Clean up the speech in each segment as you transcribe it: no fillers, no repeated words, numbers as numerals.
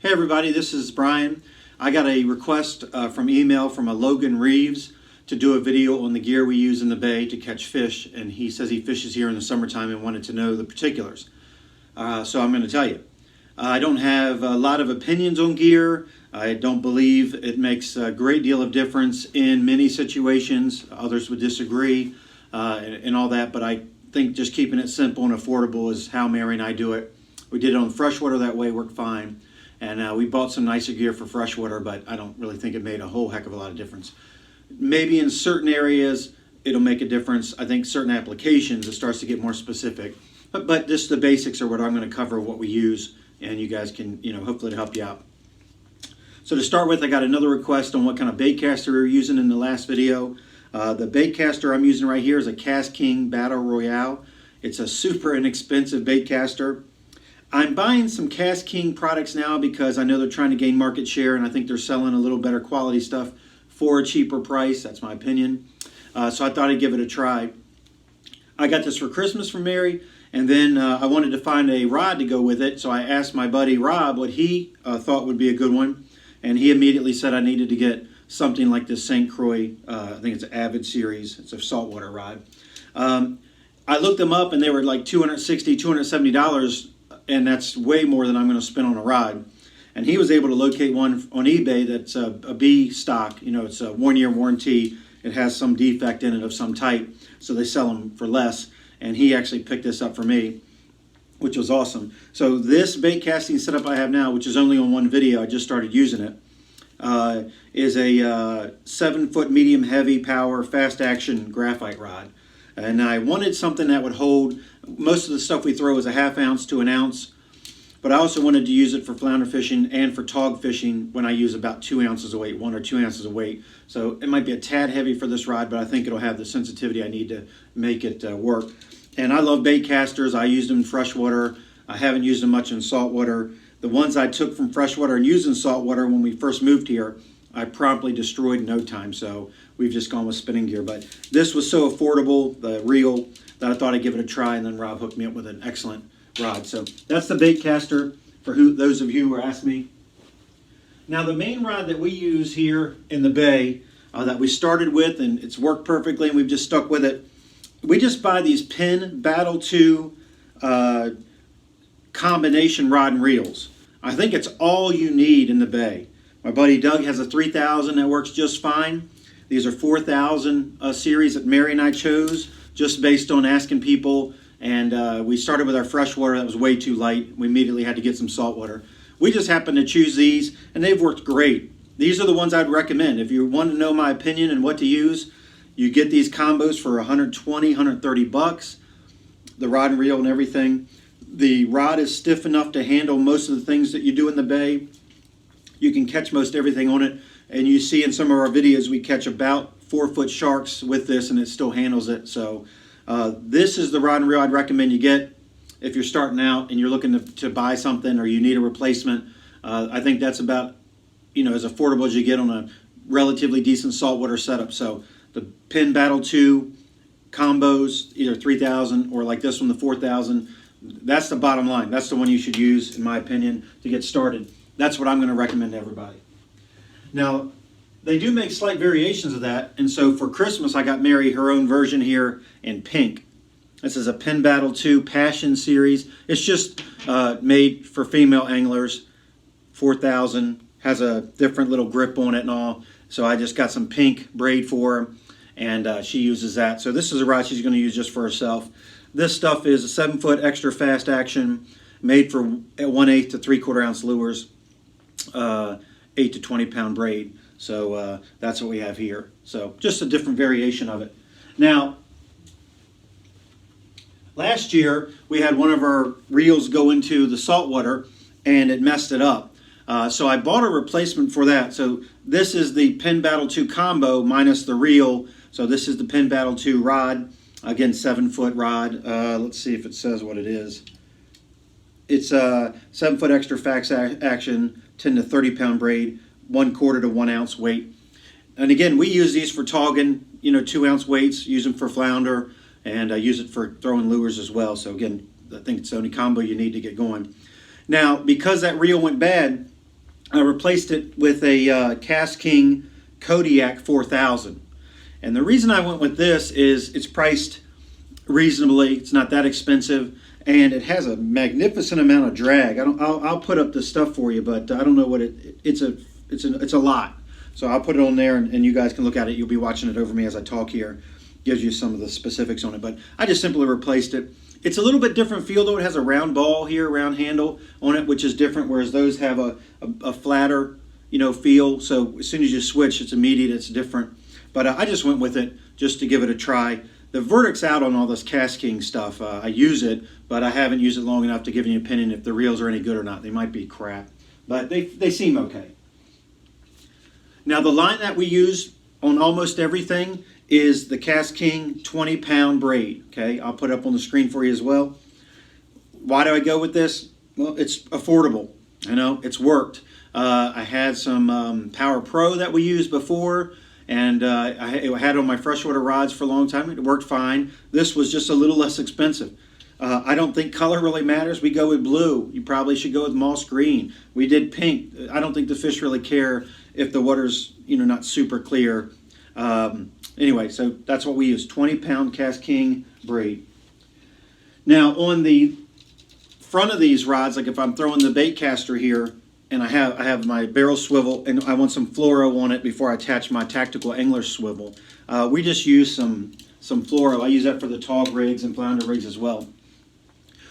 Hey everybody, this is Brian. I got a request from email from a Logan Reeves to do a video on the gear we use in the bay to catch fish, and he says he fishes here in the summertime and wanted to know the particulars. So I'm going to tell you. I don't have a lot of opinions on gear. I don't believe it makes a great deal of difference in many situations. Others would disagree and all that, but I think just keeping it simple and affordable is how Mary and I do it. We did it on freshwater that way, worked fine. And we bought some nicer gear for freshwater, but I don't really think it made a whole heck of a lot of difference. Maybe in certain areas it'll make a difference. I think certain applications it starts to get more specific. But just the basics are what I'm going to cover, what we use, and you guys can, hopefully to help you out. So to start with, I got another request on what kind of bait caster we were using in the last video. The bait caster I'm using right here is a KastKing Battle Royale. It's a super inexpensive bait caster. I'm buying some KastKing products now because I know they're trying to gain market share, and I think they're selling a little better quality stuff for a cheaper price. That's my opinion. So I thought I'd give it a try. I got this for Christmas from Mary, and then I wanted to find a rod to go with it. So I asked my buddy Rob what he thought would be a good one, and he immediately said I needed to get something like this St. Croix. I think it's an Avid series. It's a saltwater rod. I looked them up, and they were like $260, $270. And that's way more than I'm going to spend on a rod. And he was able to locate one on eBay that's a B stock. It's a 1-year warranty. It has some defect in it of some type, so they sell them for less. And he actually picked this up for me, which was awesome. So this bait casting setup I have now, which is only on one video, I just started using it, is a 7-foot medium heavy power fast action graphite rod. And I wanted something that would hold, most of the stuff we throw is a 1/2 ounce to 1 ounce, but I also wanted to use it for flounder fishing and for tog fishing when I use about 2 ounces of weight, 1 or 2 ounces of weight. So it might be a tad heavy for this rod, but I think it'll have the sensitivity I need to make it work. And I love bait casters. I used them in freshwater. I haven't used them much in saltwater. The ones I took from freshwater and used in saltwater when we first moved here, I promptly destroyed in no time, so we've just gone with spinning gear. But this was so affordable, the reel, that I thought I'd give it a try, and then Rob hooked me up with an excellent rod. So that's the bait caster for those of you who are asking me. Now the main rod that we use here in the bay that we started with, and it's worked perfectly, and we've just stuck with it. We just buy these Penn Battle 2 combination rod and reels. I think it's all you need in the bay. My buddy Doug has a 3000 that works just fine. These are 4000 series that Mary and I chose just based on asking people. And we started with our freshwater that was way too light. We immediately had to get some saltwater. We just happened to choose these, and they've worked great. These are the ones I'd recommend. If you want to know my opinion and what to use, you get these combos for 120, 130 bucks. The rod and reel and everything. The rod is stiff enough to handle most of the things that you do in the bay. You can catch most everything on it, and you see in some of our videos we catch about 4-foot sharks with this, and it still handles it. So this is the rod and reel I'd recommend you get if you're starting out and you're looking to buy something or you need a replacement. I think that's about as affordable as you get on a relatively decent saltwater setup. So the Penn Battle 2 combos, either 3000 or like this one, the 4000, that's the bottom line. That's the one you should use, in my opinion, to get started. That's what I'm going to recommend to everybody. Now, they do make slight variations of that, and so for Christmas I got Mary her own version here in pink. This is a Penn Battle 2 Passion series. It's just made for female anglers. 4000, has a different little grip on it and all. So I just got some pink braid for her, and she uses that. So this is a rod she's going to use just for herself. This stuff is a 7-foot extra fast action, made for 1/8 to 3/4 ounce lures. 8 to 20 pound braid. So that's what we have here. So just a different variation of it. Now, last year we had one of our reels go into the saltwater and it messed it up. So I bought a replacement for that. So this is the Penn Battle 2 combo minus the reel. So this is the Penn Battle 2 rod. Again, 7-foot rod. Let's see if it says what it is. It's a 7-foot extra fast action, 10 to 30 pound braid, 1/4 to 1 ounce weight. And again, we use these for togging, 2 ounce weights, use them for flounder, and I use it for throwing lures as well. So again, I think it's the only combo you need to get going. Now, because that reel went bad, I replaced it with a KastKing Kodiak 4000. And the reason I went with this is it's priced reasonably. It's not that expensive, and it has a magnificent amount of drag. I'll put up the stuff for you, but I don't know what it's a lot. So I'll put it on there, and you guys can look at it. You'll be watching it over me as I talk here. Gives you some of the specifics on it, but I just simply replaced it. It's a little bit different feel though. It has a round ball here, round handle on it, which is different, whereas those have a flatter, feel. So as soon as you switch, it's immediate, it's different. But I just went with it just to give it a try. The verdict's out on all this KastKing stuff. I use it, but I haven't used it long enough to give you an opinion if the reels are any good or not. They might be crap, but they seem okay. Now the line that we use on almost everything is the KastKing 20-pound braid. Okay, I'll put it up on the screen for you as well. Why do I go with this? Well, it's affordable. It's worked. I had some Power Pro that we used before, and I had it on my freshwater rods for a long time. It worked fine. This was just a little less expensive. I don't think color really matters. We go with blue. You probably should go with moss green. We did pink. I don't think the fish really care if the water's not super clear. Anyway, so that's what we use. 20-pound KastKing braid. Now on the front of these rods, like if I'm throwing the bait caster here, and I have my barrel swivel, and I want some fluoro on it before I attach my tactical angler swivel. We just use some fluoro. I use that for the tog rigs and flounder rigs as well.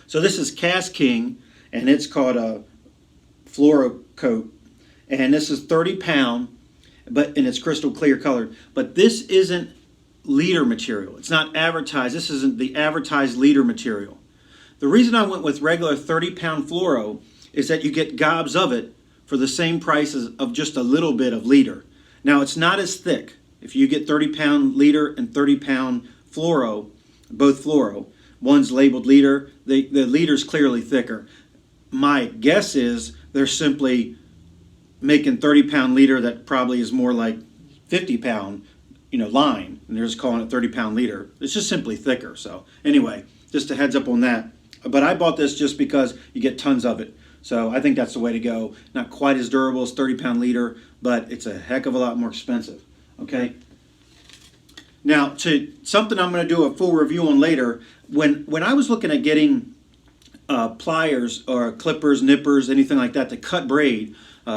So this is KastKing, and it's called a fluoro coat, and this is 30-pound, and it's crystal clear colored. But this isn't leader material. It's not advertised. This isn't the advertised leader material. The reason I went with regular 30-pound fluoro is that you get gobs of it for the same price of just a little bit of leader. Now it's not as thick. If you get 30-pound leader and 30-pound fluoro, both fluoro, one's labeled leader, the leader's clearly thicker. My guess is they're simply making 30-pound leader that probably is more like 50-pound, line, and they're just calling it 30-pound leader. It's just simply thicker. So anyway, just a heads up on that. But I bought this just because you get tons of it. So I think that's the way to go. Not quite as durable as 30-pound leader, but it's a heck of a lot more expensive. Okay. Now, to something I'm going to do a full review on later. When I was looking at getting pliers or clippers, nippers, anything like that to cut braid,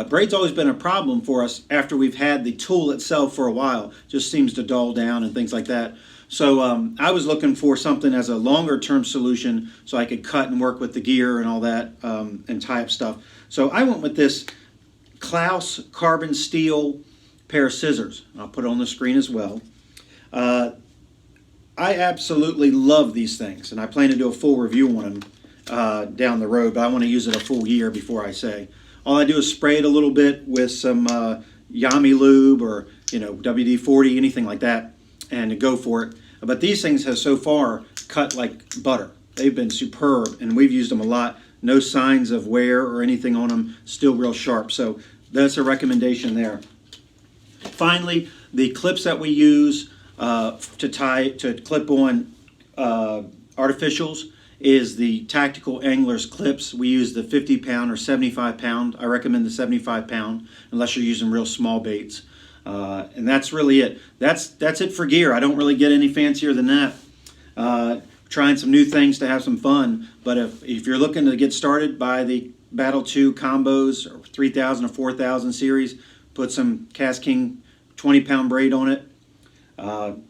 braid's always been a problem for us after we've had the tool itself for a while. Just seems to dull down and things like that. So I was looking for something as a longer term solution so I could cut and work with the gear and all that and tie up stuff. So I went with this Klaus carbon steel pair of scissors. I'll put it on the screen as well. I absolutely love these things, and I plan to do a full review on them down the road, but I want to use it a full year before I say. All I do is spray it a little bit with some Yami lube or WD-40, anything like that, and go for it. But these things have so far cut like butter. They've been superb, and we've used them a lot. No signs of wear or anything on them, still real sharp. So that's a recommendation there. Finally, the clips that we use to clip on artificials is the Tactical Anglers clips. We use the 50-pound or 75-pound. I recommend the 75-pound unless you're using real small baits. And that's really it. That's it for gear. I don't really get any fancier than that. Trying some new things to have some fun. But if you're looking to get started, buy the Battle 2 combos or 3000 or 4000 series. Put some KastKing 20-pound braid on it.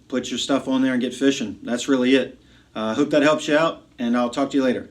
Put your stuff on there and get fishing. That's really it. I hope that helps you out, and I'll talk to you later.